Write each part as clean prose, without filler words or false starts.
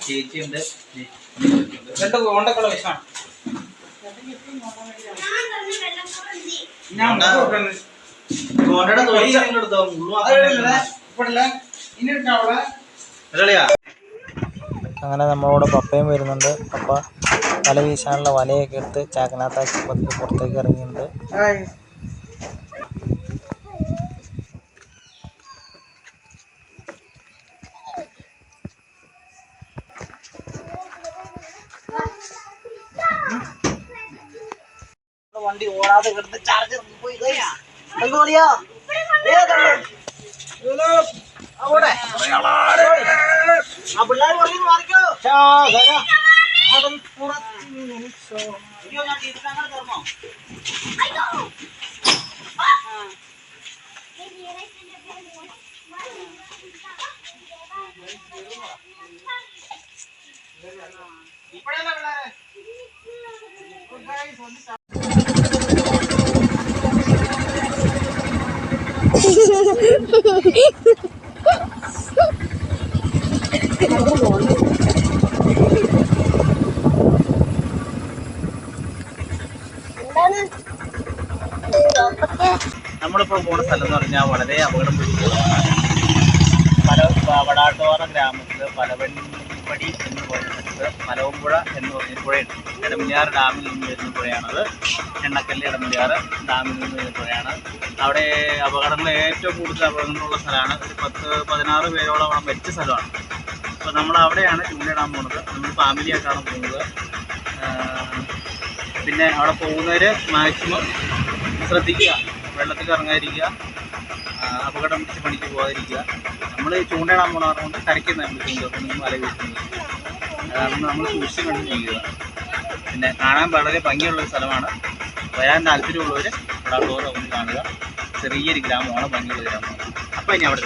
ചേച്ചിയുണ്ട്. അങ്ങനെ നമ്മളോട് പപ്പയും വരുന്നുണ്ട്. പപ്പ വല വീശാനുള്ള വലയൊക്കെ എടുത്ത് ചാക്കിനകത്താക്കി പതുക്കെ പുറത്തേക്ക് ഇറങ്ങിയിട്ടുണ്ട്. വണ്ടി ഓടാതെ കിടന്ന് ചാർജ് പോയി ആ പിള്ളേർ പറഞ്ഞു മാറിക്കോ. ഞാൻ അങ്ങനെ തീർന്നോ? ഇപ്പഴല്ല പിള്ളേരെ നമ്മളിപ്പോൾ പോകുന്ന സ്ഥലം എന്ന് പറഞ്ഞാൽ വളരെ അപകടം പിടിച്ചതാണ്. വടാട്ടുപാറ ഗ്രാമത്തിൽ പലവൻപടി എന്ന് പറയുന്ന സ്ഥലത്ത് മലവമ്പുഴ എന്ന് പറഞ്ഞൊരു പുഴയുണ്ട്. ഇടമലയാർ ഡാമിൽ നിന്ന് വരുന്ന പുഴയാണത്. എണ്ണക്കല്ല് ഇടമലയാർ ഡാമിൽ നിന്ന് വരുന്ന പുഴയാണ്. അവിടെ അപകടങ്ങൾ ഏറ്റവും കൂടുതൽ അപകടങ്ങളുള്ള സ്ഥലമാണ്. 10-16 പേരോളം അവിടെ മരിച്ച സ്ഥലമാണ്. അപ്പോൾ നമ്മൾ അവിടെയാണ് ചൂണ്ടയിടാൻ പോകുന്നത്. നമ്മൾ ഫാമിലിയായിട്ടാണ് പോകുന്നത്. പിന്നെ അവിടെ പോകുന്നവർ മാക്സിമം ശ്രദ്ധിക്കുക, വെള്ളത്തിൽ ഇറങ്ങാതിരിക്കുക, അപകടം പിടിച്ച് പണിക്ക് പോകാതിരിക്കുക. നമ്മൾ ചൂണ്ടയിടാൻ പോകാറുകൊണ്ട് കരയ്ക്കുന്ന നമ്മൾ ചൂണ്ടൊക്കെ വല വീട്ടുന്നത്. കാരണം നമ്മൾ സൂക്ഷിച്ച് കണ്ട് ചെയ്യുക. പിന്നെ കാണാൻ വളരെ ഭംഗിയുള്ളൊരു സ്ഥലമാണ്. വരാൻ താല്പര്യമുള്ളവർ വടാട്ടുപാറ ഒന്ന് കാണുക. ചെറിയൊരു ഗ്രാമമാണ്, ഭംഗിയുള്ള ഗ്രാമമാണ്. അപ്പോൾ ഇനി അവിടെ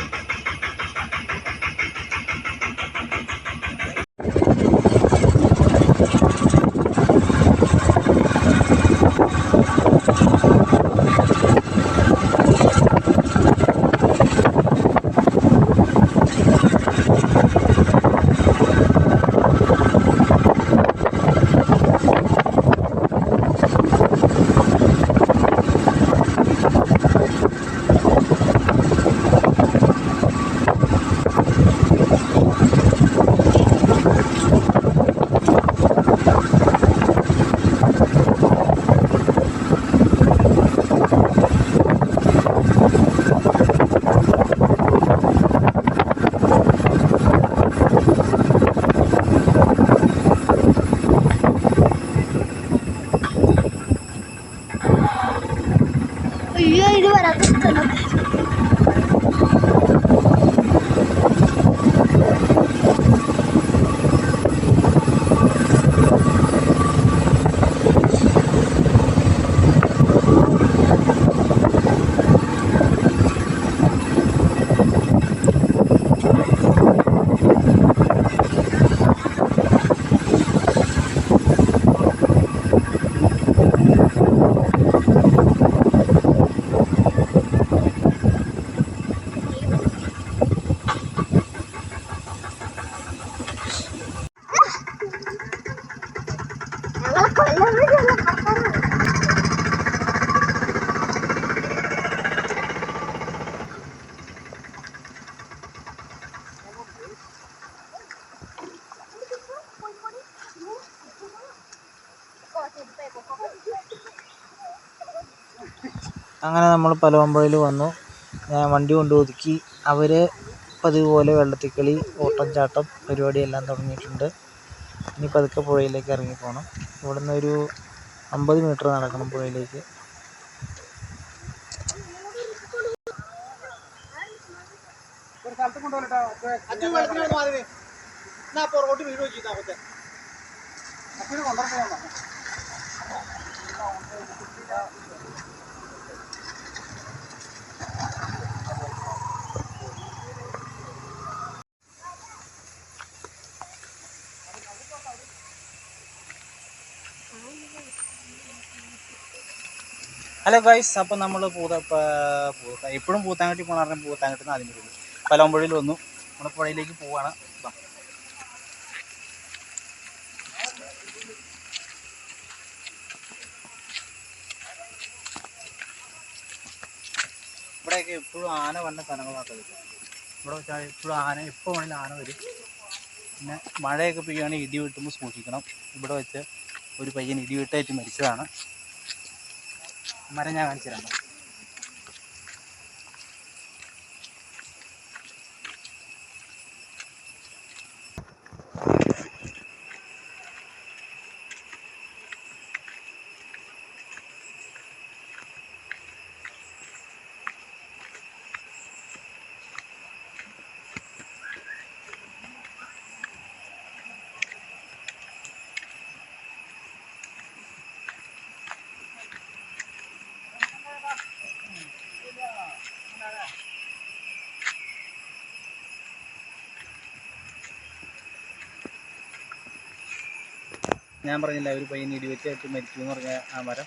അങ്ങനെ നമ്മൾ പലവമ്പുഴയിൽ വന്നു. ഞാൻ വണ്ടി കൊണ്ട് ഒതുക്കി. അവർ പതിവ് പോലെ വെള്ളത്തിക്കളി, ഓട്ടം ചാട്ടം പരിപാടിയെല്ലാം തുടങ്ങിയിട്ടുണ്ട്. ഇനി പതുക്കെ പുഴയിലേക്ക് ഇറങ്ങിപ്പോകണം. ഇവിടുന്ന് ഒരു 50 മീറ്റർ നടക്കണം പുഴയിലേക്ക്. ഹലോ ഗൈസ്, അപ്പോൾ നമ്മൾ എപ്പോഴും പൂത്താങ്കട്ടി പോകണമെങ്കിൽ പൂത്താങ്കട്ടിൽ നിന്ന് ആദ്യം വരുള്ളൂ. പലവമ്പുഴയിൽ വന്നു. നമ്മുടെ പുഴയിലേക്ക് പോവാണ്. ഇവിടെയൊക്കെ എപ്പോഴും ആന വന്ന സ്ഥലങ്ങളാണ്. ഇവിടെ വെച്ചാൽ എപ്പോഴും ആന, എപ്പോൾ വേണമെങ്കിലും ആന വരും. പിന്നെ മഴയൊക്കെ പെയ്യുകയാണെങ്കിൽ ഇടി വെട്ടുമ്പോൾ സൂക്ഷിക്കണം. ഇവിടെ വെച്ച് ഒരു പയ്യൻ ഇടി വെട്ടേറ്റ് മരിച്ചതാണ്. മരം ഞാൻ കാണിച്ചു തരാം. ഞാൻ പറഞ്ഞില്ല ഒരു പയ്യൻ ഇടിവെറ്റായിട്ട് മരിച്ചു എന്ന് പറഞ്ഞ ആ മരം.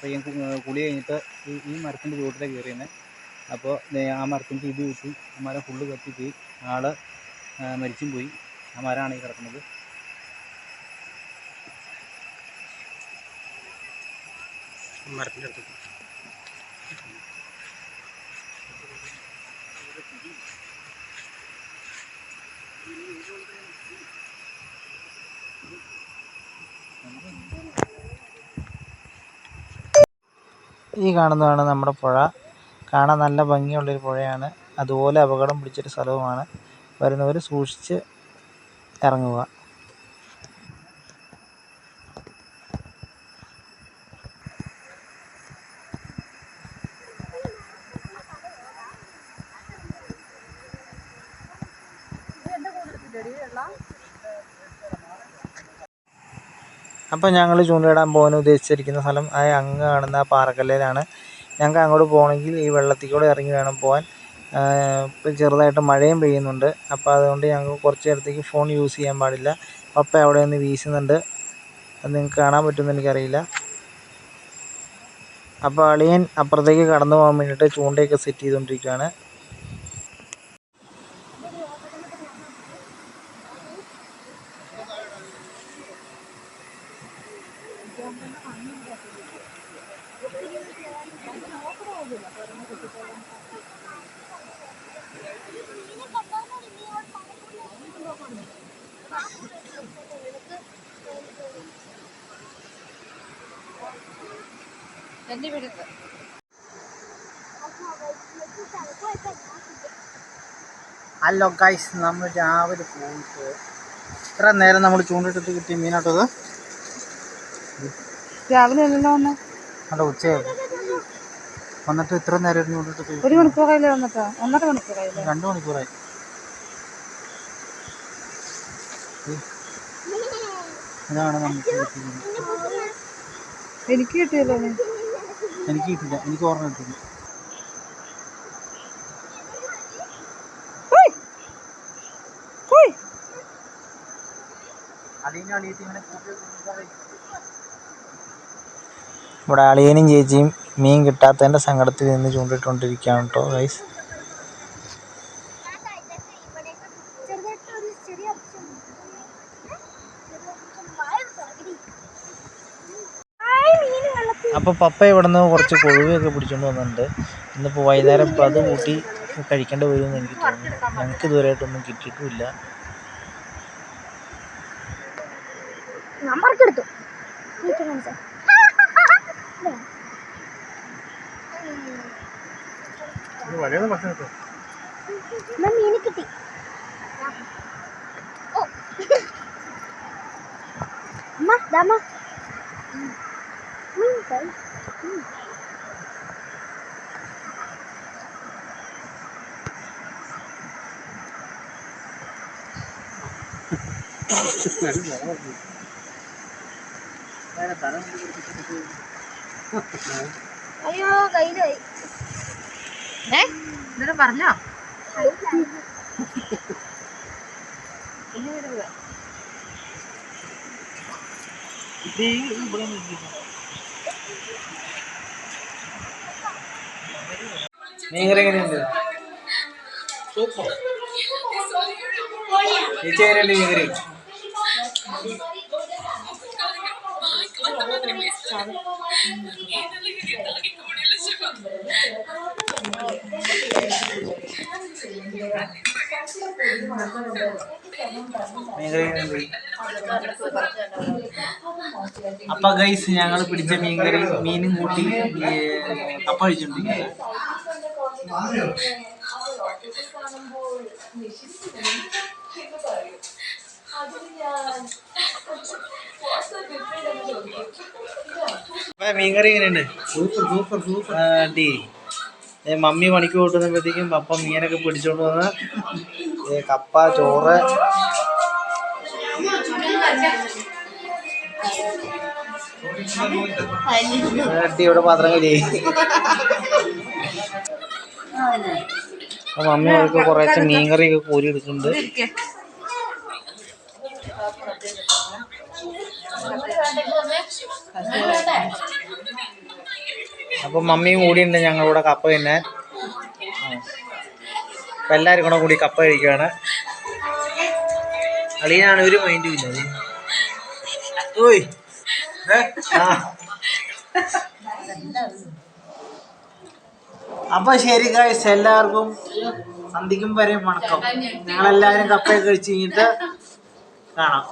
പയ്യൻ കുളി കഴിഞ്ഞിട്ട് ഈ മരത്തിൻ്റെ ചുവട്ടിലേക്ക് കയറിയത്. അപ്പോൾ ആ മരത്തിൻ്റെ ഇടി വെട്ടി ആ മരം ഫുള്ള് കത്തിപ്പോയി. ആൾ മരിച്ചും പോയി. ആ മരമാണ് ഈ കിടക്കുന്നത്. മരത്തിൻ്റെ അടുത്ത് ഈ കാണുന്നതാണ് നമ്മുടെ പുഴ. കാണാൻ നല്ല ഭംഗിയുള്ളൊരു പുഴയാണ്. അതുപോലെ അപകടം പിടിച്ചൊരു സ്ഥലവുമാണ്. വരുന്നവർ സൂക്ഷിച്ച് ഇറങ്ങുക. അപ്പോൾ ഞങ്ങൾ ചൂണ്ടയിടാൻ പോകാൻ ഉദ്ദേശിച്ചിരിക്കുന്ന സ്ഥലം അങ്ങ് കാണുന്ന ആ പാറക്കല്ലിലാണ്. ഞങ്ങൾക്ക് അങ്ങോട്ട് പോകണമെങ്കിൽ ഈ വെള്ളത്തിൽ കൂടെ ഇറങ്ങി വേണം പോകാൻ. ഇപ്പം ചെറുതായിട്ട് മഴയും പെയ്യുന്നുണ്ട്. അപ്പോൾ അതുകൊണ്ട് ഞങ്ങൾക്ക് കുറച്ച് നേരത്തേക്ക് ഫോൺ യൂസ് ചെയ്യാൻ പാടില്ല. പപ്പ അവിടെ നിന്ന് വീശുന്നുണ്ട്. അത് നിങ്ങൾക്ക് കാണാൻ പറ്റുമെന്ന് എനിക്കറിയില്ല. അപ്പോൾ അളിയൻ അപ്പുറത്തേക്ക് കടന്നു പോകാൻ വേണ്ടിയിട്ട് ചൂണ്ടയൊക്കെ സെറ്റ് ചെയ്തുകൊണ്ടിരിക്കുകയാണ്. ഹലോ ഗൈസ്, നമ്മൾ രാവിലെ പോയിട്ട് ഇത്ര നേരം നമ്മൾ ചൂണ്ടിട്ടിട്ട് കിട്ടിയ മീനാട്ടത്. രാവിലെ അല്ലല്ലോ വന്ന്, അല്ല ഉച്ചയായിരുന്നു വന്നിട്ട്. ഇത്ര നേരം ചൂണ്ടിട്ട് 1 മണിക്കൂറായില്ലേ വന്നിട്ട്? 1.5 മണിക്കൂറായില്ലേ? 2 മണിക്കൂറായി. ഇതാണ് നമുക്ക് കിട്ടിയത്. എനിക്ക് കിട്ടിയല്ലോ. എനിക്ക് കിട്ടില്ല, എനിക്ക് ഓർമ്മ കിട്ടില്ല. ഇവിടെ അളിയനും ചേച്ചിയും മീൻ കിട്ടാത്തതിൻ്റെ സങ്കടത്തിൽ നിന്ന് ചൂണ്ടിട്ടുകൊണ്ടിരിക്കുകയാണ് കേട്ടോ ഗൈസ്. അപ്പോൾ പപ്പ ഇവിടെ നിന്ന് കുറച്ച് കൊഴുവയൊക്കെ പിടിച്ചുകൊണ്ട് വന്നിട്ടുണ്ട്. ഇന്നിപ്പോൾ വൈകുന്നേരം ഇപ്പോൾ അത് കൂട്ടി കഴിക്കേണ്ടി വരുമെന്ന് എനിക്ക് തോന്നുന്നു. ഞങ്ങൾക്ക് ഇതുവരെയായിട്ടൊന്നും കിട്ടിയിട്ടുമില്ല. മീനെ കിട്ടി. അമ്മ ദാമ അയ്യോ കയ്യിലായി. എന്തിനും പറഞ്ഞോ? മീൻകറി എങ്ങനെയുണ്ട്? സൂപ്പർ. ചേച്ചി എങ്ങനെയുണ്ട് മീൻകറി? അപ്പൊ ഗൈസ് ഞങ്ങൾ പിടിച്ച മീൻകറി മീനും കൂട്ടി കപ്പ കഴിച്ചോണ്ടിരിക്കുക. മീൻകറി എങ്ങനെയുണ്ട്? സൂപ്പർ സൂപ്പർ സൂപ്പർ ആണ്ടി. മമ്മി പണിക്ക് കൂട്ടുന്നപ്പോഴത്തേക്കും പപ്പ മീനൊക്കെ പിടിച്ചോണ്ട് വന്ന് കപ്പ ചോറ് ഇവിടെ പാത്രം കഴി. മമ്മി അവർക്ക് കുറേശ്ശെ മീൻകറിയൊക്കെ കോരി എടുക്കുന്നുണ്ട്. അപ്പൊ മമ്മിയും കൂടിയുണ്ട് ഞങ്ങളിവിടെ കപ്പ തന്നെ. അപ്പൊ എല്ലാവരും കൂടി കപ്പ കഴിക്കുകയാണ്. അളിയനാണ് ഒരു മൈൻഡും ഇല്ല. ഓയ് അപ്പൊ ശരി ഗൈസ്, എല്ലാവർക്കും സന്ധിക്കും വരെ വണക്കം. ഞങ്ങളെല്ലാവരും കപ്പയൊക്കെ കഴിച്ച് കഴിഞ്ഞിട്ട് കാണാം.